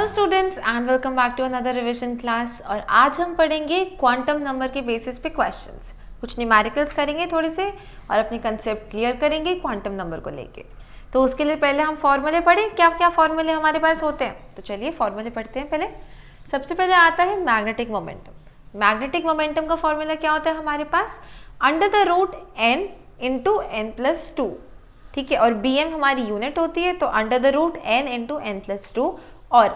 Hello students and welcome back to another revision class. और आज हम पढ़ेंगे क्वांटम नंबर के बेसिस पे क्वेश्चंस, कुछ न्यूमेरिकल्स करेंगे थोड़े से और अपनी कंसेप्ट क्लियर करेंगे क्वांटम नंबर को लेके। तो उसके लिए पहले हम फॉर्मूले पढ़ें, क्या क्या फॉर्मूले हमारे पास होते हैं। तो चलिए फॉर्मूले पढ़ते हैं। पहले सबसे पहले आता है मैग्नेटिक मोमेंटम। मैग्नेटिक मोमेंटम का फॉर्मूला क्या होता है हमारे पास, under the root n into N plus two. ठीक है, और bm हमारी यूनिट होती है, तो under the root n into N plus two. और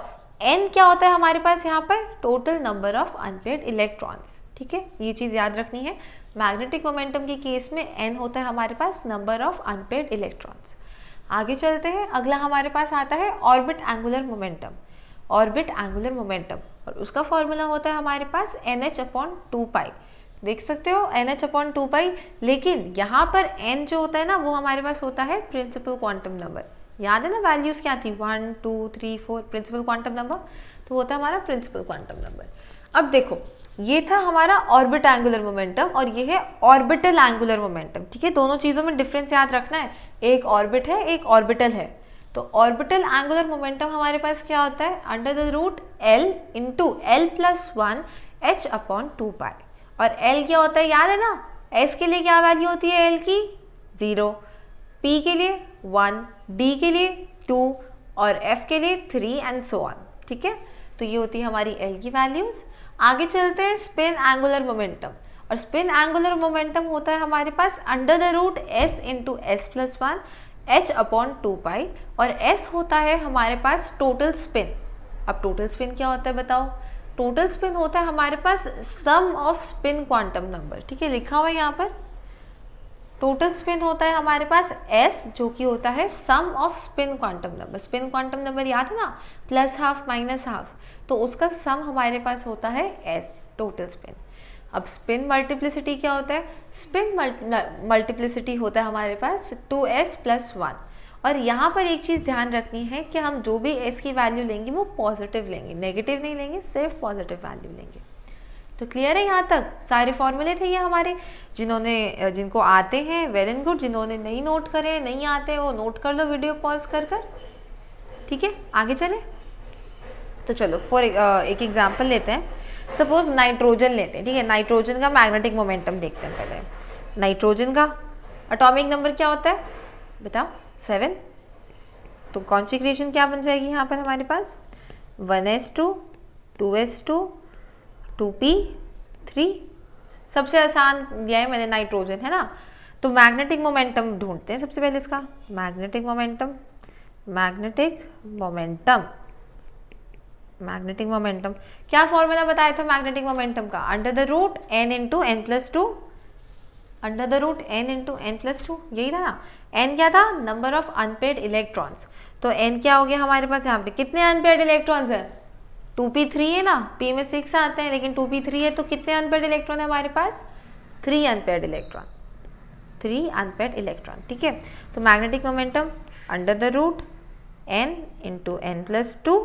n क्या होता है हमारे पास यहाँ पर, total number of unpaired electrons. ठीक है, ये चीज़ याद रखनी है। मैग्नेटिक मोमेंटम के केस में n होता है हमारे पास नंबर ऑफ अनपेयर्ड इलेक्ट्रॉन्स। आगे चलते हैं, अगला हमारे पास आता है orbit angular momentum. Orbit angular momentum और उसका फॉर्मूला होता है हमारे पास NH/2π। देख सकते हो NH/2π, लेकिन यहाँ पर n जो होता है ना, वो हमारे पास होता है प्रिंसिपल क्वांटम नंबर। याद है ना, वैल्यूज क्या थी, 1 2 3 4, प्रिंसिपल क्वांटम नंबर, तो होता है हमारा प्रिंसिपल क्वांटम नंबर। अब देखो, ये था हमारा ऑर्बिट एंगुलर मोमेंटम और ये है ऑर्बिटल एंगुलर मोमेंटम। ठीक है, दोनों चीज़ों में डिफरेंस याद रखना है, एक ऑर्बिट है एक ऑर्बिटल है। तो ऑर्बिटल एंगुलर मोमेंटम हमारे पास क्या होता है, under the root L into L+1 H/2π। और L क्या होता है याद है ना, S के लिए क्या वैल्यू होती है L की, 0, P के लिए 1, D के लिए 2 और F के लिए 3 एंड सो ऑन। ठीक है, तो ये होती है हमारी L की वैल्यूज। आगे चलते हैं स्पिन एंगुलर मोमेंटम। और स्पिन एंगुलर मोमेंटम होता है हमारे पास under the root S into S+1 H/2π। और S होता है हमारे पास टोटल स्पिन। अब टोटल स्पिन क्या होता है बताओ, टोटल स्पिन होता है हमारे पास sum of spin quantum number. ठीक है, लिखा हुआ है यहाँ पर, टोटल स्पिन होता है हमारे पास S, जो कि होता है sum of spin quantum number. Spin quantum number याद है ना, +½ -½ तो उसका सम हमारे पास होता है S, टोटल स्पिन। अब स्पिन मल्टीप्लिसिटी क्या होता है, स्पिन मल्टीप्लिसिटी होता है हमारे पास 2s+1। और यहाँ पर एक चीज़ ध्यान रखनी है कि हम जो भी S की वैल्यू लेंगे वो पॉजिटिव लेंगे, नेगेटिव नहीं लेंगे, सिर्फ पॉजिटिव वैल्यू लेंगे। तो क्लियर है यहाँ तक, सारे फॉर्मूले थे ये हमारे। जिनको आते हैं वेल एंड गुड, जिन्होंने नहीं नोट करे, नहीं आते, वो नोट कर लो वीडियो पॉज कर कर। ठीक है, आगे चले। तो चलो एक एग्जांपल लेते हैं। सपोज नाइट्रोजन लेते हैं। ठीक है, नाइट्रोजन का मैग्नेटिक मोमेंटम देखते हैं पहले। नाइट्रोजन का एटॉमिक नंबर क्या होता है बताओ, 7। तो कॉन्फिगरेशन क्या बन जाएगी यहाँ पर हमारे पास, 1s2 2s2 2p3। सबसे आसान दिया है मैंने, नाइट्रोजन है ना। तो मैग्नेटिक मोमेंटम ढूंढते हैं सबसे पहले इसका। Magnetic momentum, magnetic momentum, magnetic moment क्या फॉर्मूला बताया था मैग्नेटिक मोमेंटम का, under the root n into N plus two. Under the root n into N plus two, यही था ना। n क्या था, नंबर ऑफ अनपेयर्ड इलेक्ट्रॉन्स। तो n क्या हो गया हमारे पास, यहाँ पे कितने अनपेयर्ड इलेक्ट्रॉन्स है, 2p3 है ना, p में 6 आते हैं लेकिन 2p3 है, तो कितने अनपेयर्ड इलेक्ट्रॉन है हमारे पास, 3 अनपेयर्ड इलेक्ट्रॉन, 3 अनपेयर्ड इलेक्ट्रॉन। ठीक है, तो magnetic moment under the root n into N plus two.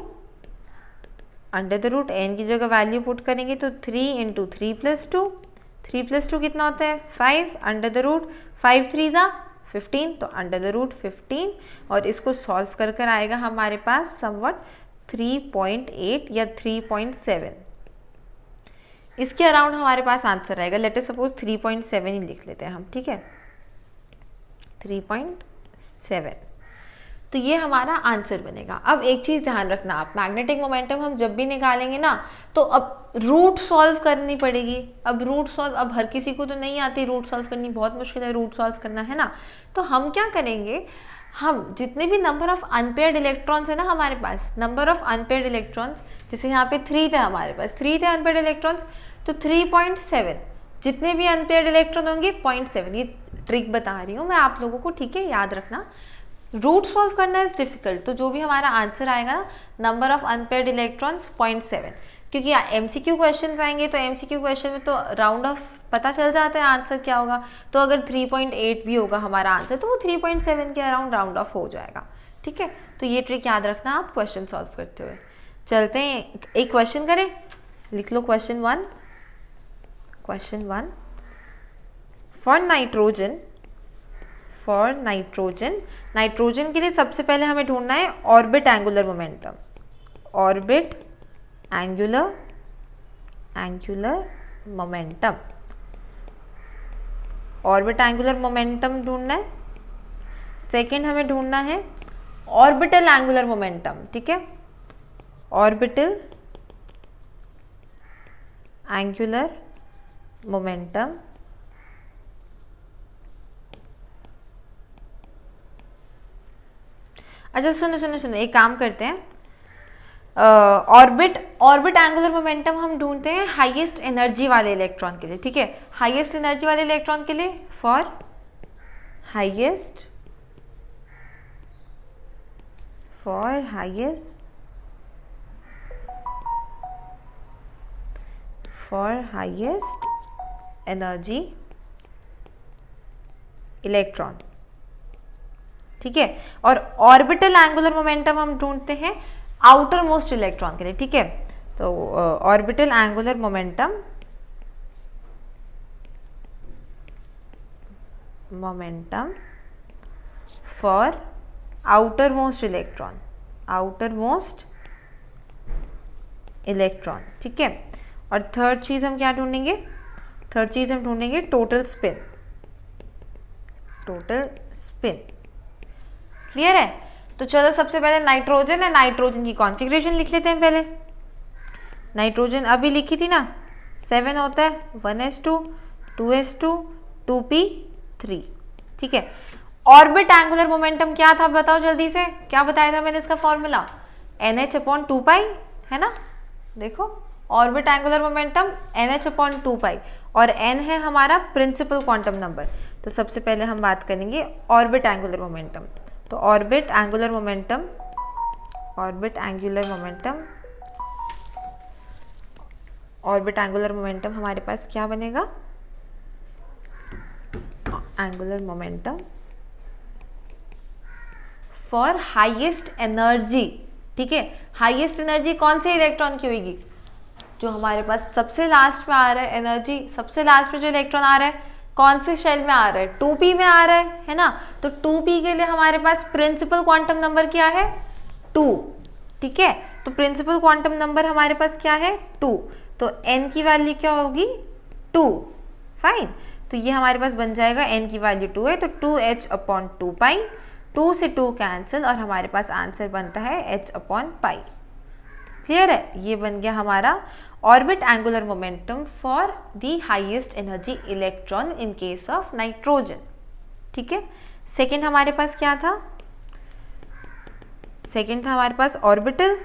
Under the root n की जगह वैल्यू पुट करेंगे तो 3 इंटू 3+2, 3+2 कितना होता है 5, अंडर द रूट 5 3 15, तो अंडर द रूट 15। और इसको सॉल्व कर कर आएगा हमारे पास समवट 3.8 या 3.7, इसके अराउंड हमारे पास आंसर आएगा। लेट अस सपोज 3.7 ही लिख लेते हैं हम। ठीक है, 3.7, तो ये हमारा आंसर बनेगा। अब एक चीज़ ध्यान रखना आप, मैग्नेटिक मोमेंटम हम जब भी निकालेंगे ना, तो अब रूट सॉल्व करनी पड़ेगी। अब रूट सॉल्व, अब हर किसी को तो नहीं आती रूट सॉल्व करनी, बहुत मुश्किल है रूट सॉल्व करना, है ना। तो हम क्या करेंगे, हम जितने भी नंबर ऑफ अनपेयर्ड इलेक्ट्रॉन्स है ना हमारे पास, नंबर ऑफ अनपेयर्ड इलेक्ट्रॉन्स, जैसे यहाँ पे 3 थे हमारे पास, 3 थे अनपेयर्ड इलेक्ट्रॉन्स, तो 3.7 जितने भी अनपेयर्ड इलेक्ट्रॉन होंगे 0.7। ये ट्रिक बता रही हूँ मैं आप लोगों को, ठीक है, याद रखना। रूट सॉल्व करना इज डिफिकल्ट, तो जो भी हमारा आंसर आएगा ना, नंबर ऑफ अनपेयर्ड इलेक्ट्रॉन्स 0.7, क्योंकि MCQ क्वेश्चन आएंगे तो MCQ क्वेश्चन में तो राउंड ऑफ पता चल जाता है आंसर क्या होगा। तो अगर 3.8 भी होगा हमारा आंसर, तो वो 3.7 के अराउंड राउंड ऑफ हो जाएगा। ठीक है, तो ये ट्रिक याद रखना आप क्वेश्चन सॉल्व करते हुए। चलते हैं, एक क्वेश्चन करें, लिख लो question 1। Question 1, for nitrogen, for nitrogen, nitrogen के लिए सबसे पहले हमें ढूंढना है orbit angular momentum. Orbit angular momentum, orbit angular momentum ढूंढना है। सेकंड हमें ढूंढना है ऑर्बिटल एंगुलर मोमेंटम, ठीक है, ऑर्बिटल एंगुलर मोमेंटम। अच्छा सुनो, एक काम करते हैं, ऑर्बिट एंगुलर मोमेंटम हम ढूंढते हैं हाईएस्ट एनर्जी वाले इलेक्ट्रॉन के लिए, ठीक है, हाईएस्ट एनर्जी वाले इलेक्ट्रॉन के लिए फॉर हाईएस्ट एनर्जी इलेक्ट्रॉन, ठीक है। और ऑर्बिटल एंगुलर मोमेंटम हम ढूंढते हैं आउटर मोस्ट इलेक्ट्रॉन के लिए, ठीक है। तो orbital angular momentum for outermost electron, ठीक है। और थर्ड चीज हम क्या ढूंढेंगे, टोटल स्पिन। क्लियर है? तो चलो सबसे पहले नाइट्रोजन है, नाइट्रोजन की कॉन्फ़िगरेशन लिख लेते हैं पहले। नाइट्रोजन अभी लिखी थी ना, 7 होता है, 1s2 2s2 2p3, ठीक है। ऑर्बिट एंगुलर मोमेंटम क्या था बताओ जल्दी से, क्या बताया था मैंने इसका फॉर्मूला, NH/2π है ना। देखो ऑर्बिट एंगुलर मोमेंटम NH/2π और n है हमारा प्रिंसिपल क्वांटम नंबर। तो सबसे पहले हम बात करेंगे ऑर्बिट एंगुलर मोमेंटम। तो ऑर्बिट एंगुलर मोमेंटम हमारे पास क्या बनेगा, angular momentum for highest energy, ठीक है। हाईएस्ट एनर्जी कौन से इलेक्ट्रॉन की होगी, जो हमारे पास सबसे लास्ट में आ रहा है, एनर्जी सबसे लास्ट में जो इलेक्ट्रॉन आ रहा है कौन से शेल में आ रहा है, 2p में आ रहा है ना। तो 2p के लिए हमारे पास प्रिंसिपल क्वांटम नंबर क्या है, 2, ठीक है। तो प्रिंसिपल क्वांटम नंबर हमारे पास क्या है, 2। तो n की वैल्यू क्या होगी, 2, फाइन। तो ये हमारे पास बन जाएगा, n की वैल्यू 2 है तो 2h/2π, 2 से 2 कैंसिल और हमारे पास आंसर बनता है h/π। क्लियर है? ये बन गया हमारा orbit angular momentum for the highest energy electron in case of nitrogen, ठीक है। सेकंड हमारे पास क्या था, सेकंड था हमारे पास ऑर्बिटल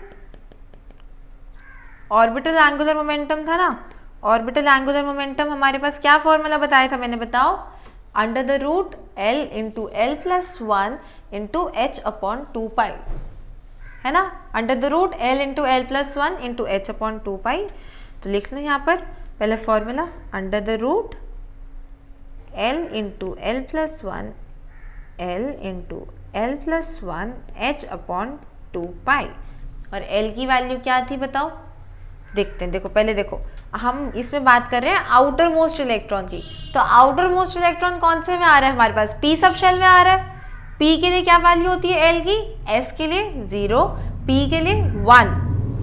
एंगुलर मोमेंटम था ना। ऑर्बिटल एंगुलर मोमेंटम हमारे पास क्या फॉर्मूला बताया था मैंने, बताओ, under the root L into L+1 into h/2π, है ना, under the root L into L+1 into h/2π। तो लिख लो यहाँ पर पहले formula, under the root L into L+1 h/2π। और L की वैल्यू क्या थी बताओ, देखते हैं। देखो पहले देखो, हम इसमें बात कर रहे हैं आउटर मोस्ट इलेक्ट्रॉन की। तो आउटर मोस्ट इलेक्ट्रॉन कौन से में आ रहा है हमारे पास, p सब शेल में आ रहा है। p के लिए क्या वैल्यू होती है L की, s के लिए 0, p के लिए 1,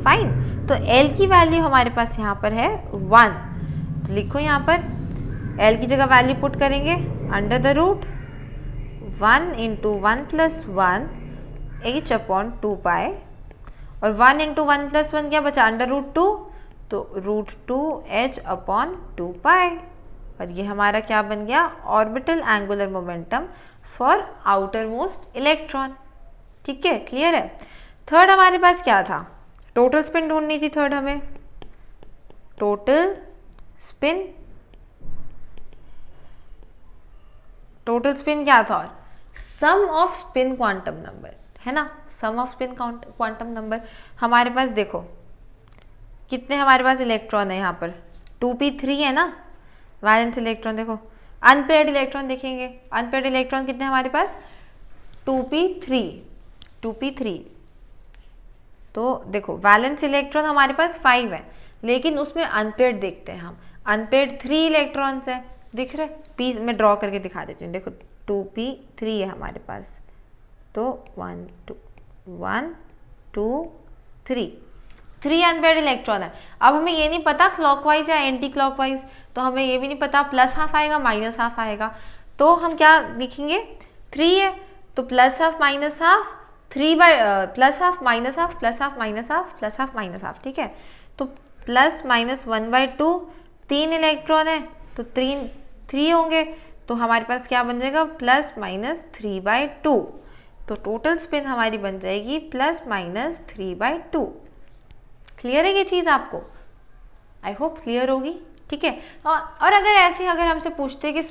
फाइन। तो L की वैल्यू हमारे पास यहाँ पर है 1। तो लिखो यहाँ पर L की जगह वैल्यू पुट करेंगे, under the root 1 into 1+1 h/2π, और 1 इंटू 1+1 क्या बचा, अंडर रूट 2, तो √2 h/2π। और ये हमारा क्या बन गया, orbital angular momentum for outermost electron, ठीक है। क्लियर है? थर्ड हमारे पास क्या था, टोटल स्पिन ढूंढनी थी। थर्ड हमें टोटल स्पिन क्या था, और सम ऑफ स्पिन क्वांटम नंबर, है ना, सम ऑफ स्पिन क्वांटम नंबर। हमारे पास देखो कितने हमारे पास इलेक्ट्रॉन है यहाँ पर, 2p3 है ना, वैलेंस इलेक्ट्रॉन। देखो अनपेयर्ड इलेक्ट्रॉन देखेंगे, अनपेयर्ड इलेक्ट्रॉन कितने हमारे पास, 2p3। तो देखो वैलेंस इलेक्ट्रॉन हमारे पास 5 है, लेकिन उसमें अनपेयर्ड देखते हैं हम, अनपेयर्ड 3 इलेक्ट्रॉन्स है, दिख रहे, p में ड्रॉ करके दिखा देती हूँ। देखो 2p3 है हमारे पास, तो 1 2 3, 3 अनपेयर्ड इलेक्ट्रॉन है। अब हमें ये नहीं पता क्लॉकवाइज या एंटी क्लॉकवाइज, तो हमें ये भी नहीं पता प्लस हाफ आएगा माइनस हाफ आएगा, तो हम क्या लिखेंगे 3 है तो plus half minus half, 3 by plus half minus half plus half minus half plus half minus half, ठीक है। तो प्लस माइनस 1/2, 3 इलेक्ट्रॉन है तो 3 होंगे, तो हमारे पास क्या बन जाएगा प्लस माइनस 3/2, तो टोटल स्पिन हमारी बन जाएगी प्लस माइनस 3/2। क्लियर है ये चीज़ आपको? आई होप क्लियर होगी, ठीक है। और अगर हमसे पूछते हैं कि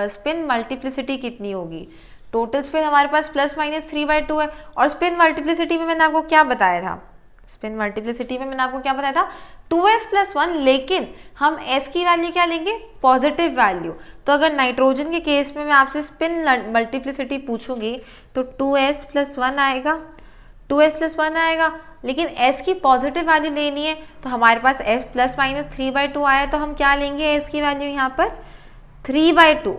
स्पिन मल्टीप्लिसिटी कितनी होगी, टोटल स्पिन हमारे पास प्लस माइनस 3/2 है, और स्पिन मल्टीप्लिसिटी में मैंने आपको क्या बताया था, 2s + 1, लेकिन हम s की वैल्यू क्या लेंगे, पॉजिटिव वैल्यू। तो अगर नाइट्रोजन के केस में मैं आपसे स्पिन मल्टीप्लिसिटी पूछूंगी तो 2s + 1 आएगा, 2s + 1 आएगा, लेकिन s की पॉजिटिव वैल्यू लेनी है तो हमारे पास s प्लस माइनस 3/2 आया, तो हम क्या लेंगे s की वैल्यू यहाँ पर 3/2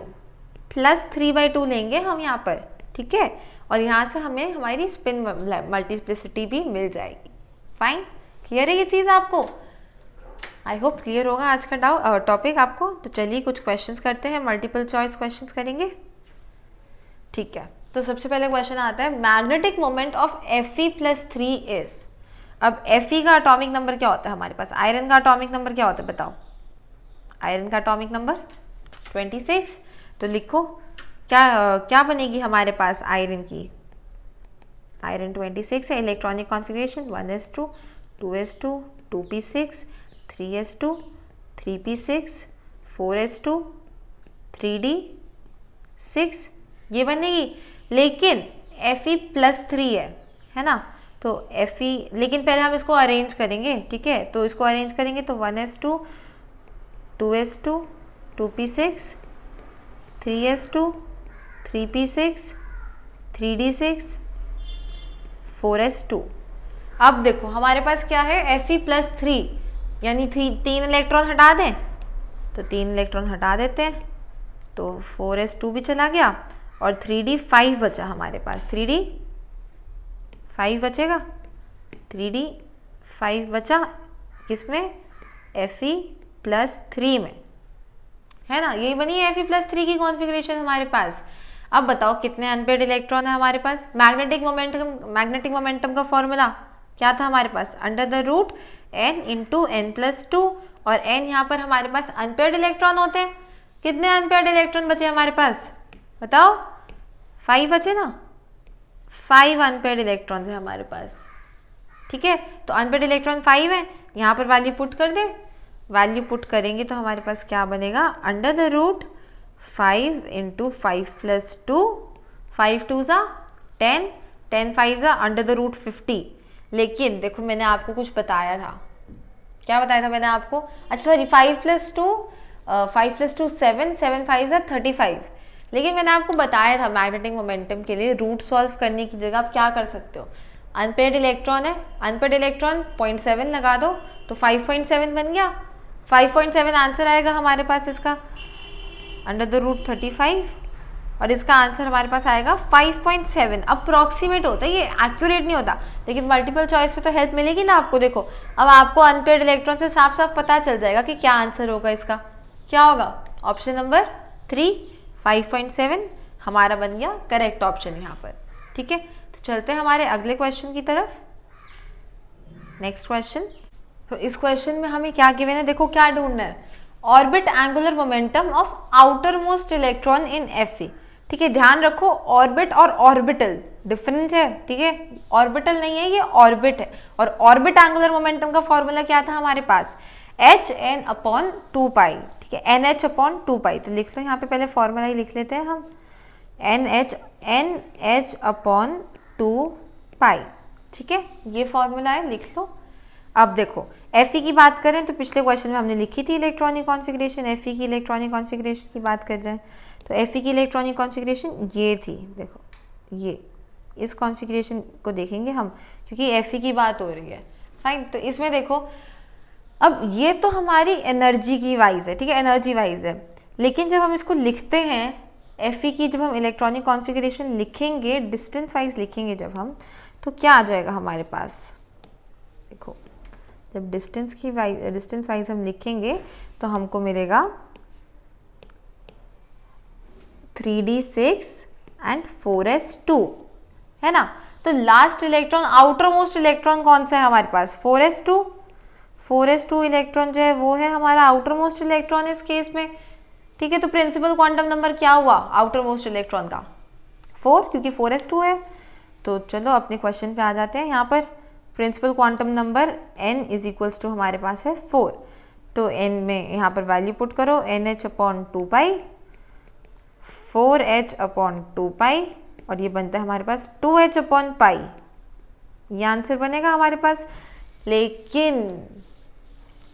प्लस 3/2 लेंगे हम यहाँ पर, ठीक है। और यहाँ से हमें हमारी स्पिन मल्टीप्लिसिटी भी मिल जाएगी। फाइन, क्लियर है ये चीज़ आपको? आई होप क्लियर होगा आज का टॉपिक आपको। तो चलिए कुछ क्वेश्चंस करते हैं, मल्टीपल चॉइस क्वेश्चंस करेंगे, ठीक है। तो सबसे पहले क्वेश्चन आता है magnetic moment of Fe+3 is. अब Fe का एटॉमिक नंबर क्या होता है हमारे पास, आयरन का एटॉमिक नंबर क्या होता है बताओ, आयरन का एटॉमिक नंबर 26। तो लिखो क्या बनेगी हमारे पास आयरन की, आयरन 26 है, electronic configuration 1s2 2s2 2p6 3s2 3p6 4s2 3d6 ये बनेगी। लेकिन Fe+3 है ना, तो Fe, लेकिन पहले हम इसको अरेंज करेंगे, ठीक है। तो इसको अरेंज करेंगे तो 1s2 2s2 2p6 3s2 3p6 3d6 4s2। अब देखो हमारे पास क्या है Fe+3, यानी 3 इलेक्ट्रॉन हटा दें, तो 3 इलेक्ट्रॉन हटा देते हैं, तो 4s2 भी चला गया और 3d5 बचा हमारे पास, 3d5 बचेगा, 3d5 बचा किसमें, Fe+3 में, है ना। यही बनी है Fe+3 की कॉन्फ़िगरेशन हमारे पास। अब बताओ कितने अनपेयर्ड इलेक्ट्रॉन है हमारे पास। मैग्नेटिक मोमेंटम का फॉर्मूला क्या था हमारे पास, √n × n+2, और n यहाँ पर हमारे पास अनपेयर्ड इलेक्ट्रॉन होते हैं। कितने अनपेयर्ड इलेक्ट्रॉन बचे हमारे पास बताओ, 5 बचे ना, 5 अनपेयर्ड इलेक्ट्रॉन है हमारे पास, ठीक है। तो अनपेयर्ड इलेक्ट्रॉन 5 है, यहाँ पर वैल्यू पुट कर दे, वैल्यू पुट करेंगे तो हमारे पास क्या बनेगा, √5 × 5 + 2, 5 2 ज़ा 10, 10 5 ज़ा √50। लेकिन देखो मैंने आपको कुछ बताया था, क्या बताया था मैंने आपको, अच्छा सॉरी 5 + 2 7, 7 5 ज़ा 35। लेकिन मैंने आपको बताया था मैग्नेटिक मोमेंटम के लिए रूट सॉल्व करने की जगह आप क्या कर सकते हो, अनपेयर्ड इलेक्ट्रॉन है, अनपेयर्ड इलेक्ट्रॉन 0.7 लगा दो तो 5.7 बन गया, 5.7 आंसर आएगा हमारे पास इसका √35, और इसका आंसर हमारे पास आएगा 5.7। अप्रॉक्सीमेट होता है, ये एक्यूरेट नहीं होता, लेकिन मल्टीपल चॉइस में तो हेल्प मिलेगी ना आपको। देखो अब आपको अनपेयर्ड इलेक्ट्रॉन से साफ साफ पता चल जाएगा कि क्या आंसर होगा इसका, क्या होगा, ऑप्शन नंबर 3 5.7 हमारा बन गया करेक्ट ऑप्शन यहाँ पर, ठीक है। तो चलते हैं हमारे अगले क्वेश्चन की तरफ, नेक्स्ट क्वेश्चन। तो इस क्वेश्चन में हमें क्या गिवन है, देखो क्या ढूंढना है, orbit angular momentum of outer most electron in Fe, ठीक है। ध्यान रखो ऑर्बिट और ऑर्बिटल डिफरेंस है, ठीक है, ऑर्बिटल नहीं है ये ऑर्बिट है। और ऑर्बिट एंगुलर मोमेंटम का फॉर्मूला क्या था हमारे पास, hn/2π, ठीक है, nh/2π। तो लिख लो यहाँ पे, पहले फॉर्मूला ही लिख लेते हैं हम, nh/2π, ठीक है, ये फॉर्मूला है, लिख लो। अब देखो Fe की बात करें तो पिछले क्वेश्चन में हमने लिखी थी इलेक्ट्रॉनिक कॉन्फ़िगरेशन, Fe की इलेक्ट्रॉनिक कॉन्फ़िगरेशन की बात कर रहे हैं, तो Fe की इलेक्ट्रॉनिक कॉन्फ़िगरेशन ये थी, देखो ये इस कॉन्फ़िगरेशन को देखेंगे हम क्योंकि Fe की बात हो रही है, फाइन। तो इसमें देखो अब ये तो हमारी एनर्जी की वाइज है, ठीक है, एनर्जी वाइज है, लेकिन जब हम इसको लिखते हैं Fe की, जब हम इलेक्ट्रॉनिक कॉन्फ़िगरेशन लिखेंगे डिस्टेंस वाइज लिखेंगे जब हम, तो क्या आ जाएगा हमारे पास, देखो जब डिस्टेंस वाइज हम लिखेंगे तो हमको मिलेगा 3d6 एंड 4s2, है ना। तो last electron, outer most electron कौन सा है हमारे पास? 4s2 इलेक्ट्रॉन जो है वो है हमारा आउटर मोस्ट इलेक्ट्रॉन इस केस में, ठीक है। तो प्रिंसिपल क्वांटम नंबर क्या हुआ आउटर मोस्ट इलेक्ट्रॉन का? 4, क्योंकि 4s2 है। तो चलो अपने क्वेश्चन पे आ जाते हैं। यहाँ पर principal quantum number n is equals to हमारे पास है 4, तो n में यहाँ पर वैल्यू पुट करो, NH/2π 4h/2π, और ये बनता है हमारे पास 2h/π। ये आंसर बनेगा हमारे पास। लेकिन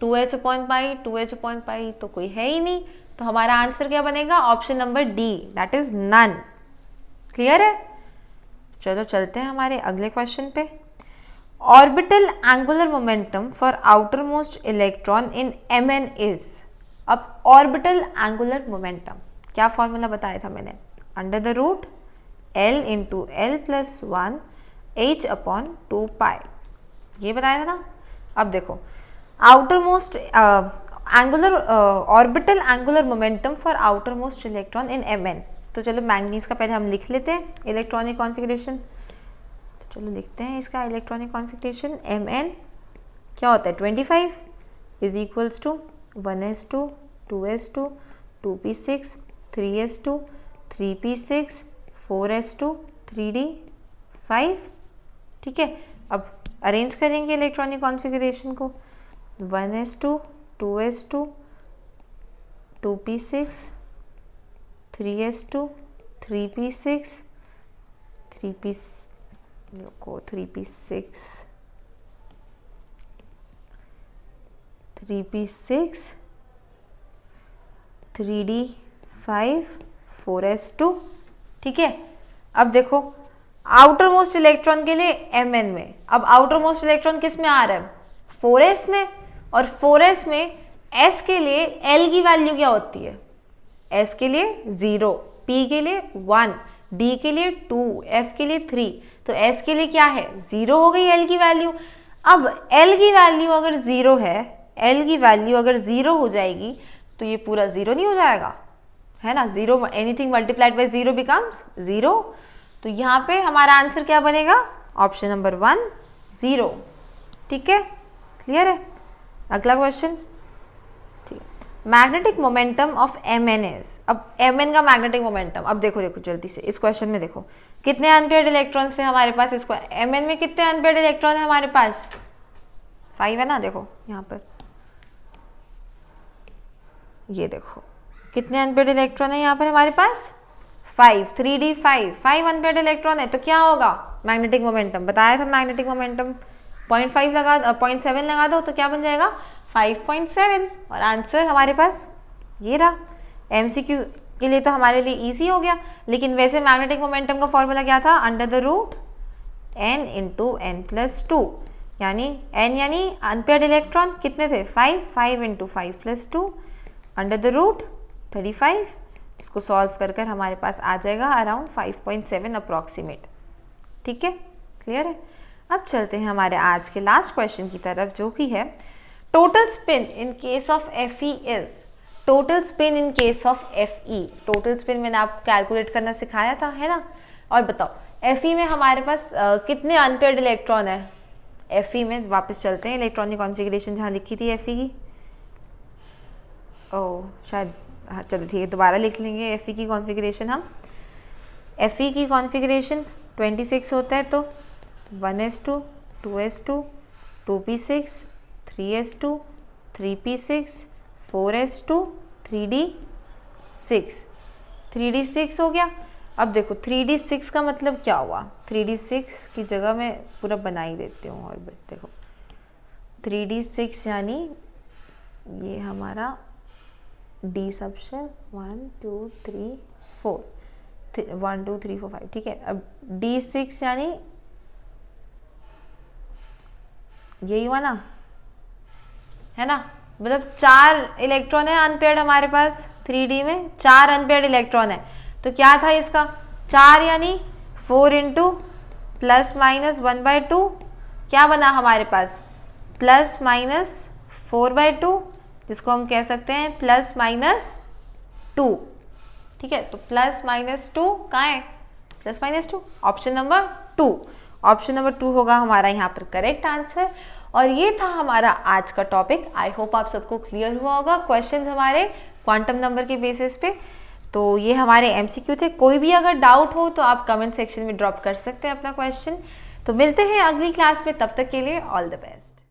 2h/π तो कोई है ही नहीं, तो हमारा आंसर क्या बनेगा? Option number D, that is none. Clear है? चलो चलते हैं हमारे अगले क्वेश्चन पे। Orbital angular momentum for outermost electron in Mn is. अब ऑर्बिटल एंगुलर मोमेंटम क्या फॉर्मूला बताया था मैंने? Under the root L into L plus 1 h/2π, ये बताया था ना। अब देखो outermost orbital angular momentum for outermost electron in Mn। तो चलो मैंगनीज का पहले हम लिख लेते हैं इलेक्ट्रॉनिक कॉन्फ़िगरेशन। तो चलो लिखते हैं इसका इलेक्ट्रॉनिक कॉन्फ़िगरेशन। Mn क्या होता है? 25 is equals to 1s2 2s2 2p6 3s2 3p6 4s2 3d5, ठीक है। अब अरेंज करेंगे इलेक्ट्रॉनिक कॉन्फ़िगरेशन को। 1s2 2s2 2p6 3s2 3p6 3p6 3d5 4s2, ठीक है। अब देखो आउटर मोस्ट इलेक्ट्रॉन के लिए Mn में, अब आउटर मोस्ट इलेक्ट्रॉन किस में आ रहा है? 4s में, और 4s में s के लिए L की वैल्यू क्या होती है? s के लिए 0, p के लिए 1, d के लिए 2, f के लिए 3, तो s के लिए क्या है? 0 हो गई L की वैल्यू। अब L की वैल्यू अगर 0 है, L की वैल्यू अगर 0 हो जाएगी तो ये पूरा 0 नहीं हो जाएगा, है ना। 0, एनीथिंग मल्टीप्लाइड बाय 0 बिकम्स 0। तो यहाँ पे हमारा आंसर क्या बनेगा? ऑप्शन नंबर 1 0, ठीक है। क्लियर है? अगला क्वेश्चन, ठीक है। Magnetic momentum of Mn is. अब Mn का मैग्नेटिक मोमेंटम, अब देखो जल्दी से इस क्वेश्चन में देखो कितने अनपेयर्ड इलेक्ट्रॉन है हमारे पास। इसको Mn में कितने अनपेयर्ड इलेक्ट्रॉन है हमारे पास? 5 है ना। देखो यहाँ पर ये देखो कितने अनपेयर्ड इलेक्ट्रॉन है यहाँ पर हमारे पास? 5, 3d5, 5 अनपेयर्ड इलेक्ट्रॉन है। तो क्या होगा मैग्नेटिक मोमेंटम? बताया था मैग्नेटिक मोमेंटम 0.7 लगा दो तो क्या बन जाएगा? 5.7। और आंसर हमारे पास ये रहा। MCQ के लिए तो हमारे लिए इजी हो गया, लेकिन वैसे मैग्नेटिक मोमेंटम का फॉर्मूला क्या था? Under the root n into n plus 2, यानी n यानी अनपेयर्ड इलेक्ट्रॉन कितने थे? 5 into 5 plus 2 under the root 35। इसको सॉल्व कर हमारे पास आ जाएगा अराउंड 5.7 अप्रॉक्सीमेट, ठीक है। क्लियर है? अब चलते हैं हमारे आज के लास्ट क्वेश्चन की तरफ, जो कि है total spin in case of Fe is. Total spin in case of Fe, total spin मैंने आपको कैलकुलेट करना सिखाया था, है ना। और बताओ Fe में हमारे पास कितने अनपेयर्ड इलेक्ट्रॉन है? Fe में वापस चलते हैं इलेक्ट्रॉनिक कॉन्फ़िगरेशन जहाँ लिखी थी Fe की। ओह शायद, हाँ चलो ठीक है, दोबारा लिख लेंगे Fe की कॉन्फ़िगरेशन हम। Fe की कॉन्फ़िगरेशन 26 होता है, तो 1s2 2s2 2p6 3s2 3p6 4s2 3d6 3d6 हो गया। अब देखो 3d6 का मतलब क्या हुआ? 3d6 की जगह मैं पूरा बना ही देती हूँ ऑर्बिट। देखो 3d6 यानी ये हमारा d सबशेल 1 2 3 4 1 2 3 4 5, ठीक है। अब d6 यानी यही हुआ ना, है ना। मतलब 4 इलेक्ट्रॉन है अनपेयर्ड हमारे पास 3D में, 4 अनपेयर्ड इलेक्ट्रॉन है। तो क्या था इसका? 4 यानी 4 इंटू प्लस माइनस 1/2 क्या बना हमारे पास? प्लस माइनस 4/2, जिसको हम कह सकते हैं प्लस माइनस 2। ठीक है, तो प्लस माइनस 2 कहाँ है? Plus minus 2, option number 2। Option number 2 होगा हमारा यहाँ पर करेक्ट आंसर। और ये था हमारा आज का टॉपिक। आई होप आप सबको क्लियर हुआ होगा क्वेश्चंस हमारे क्वांटम नंबर के बेसिस पे। तो ये हमारे एमसीक्यू थे। कोई भी अगर डाउट हो तो आप कमेंट सेक्शन में ड्रॉप कर सकते हैं अपना क्वेश्चन। तो मिलते हैं अगली क्लास में, तब तक के लिए ऑल द बेस्ट।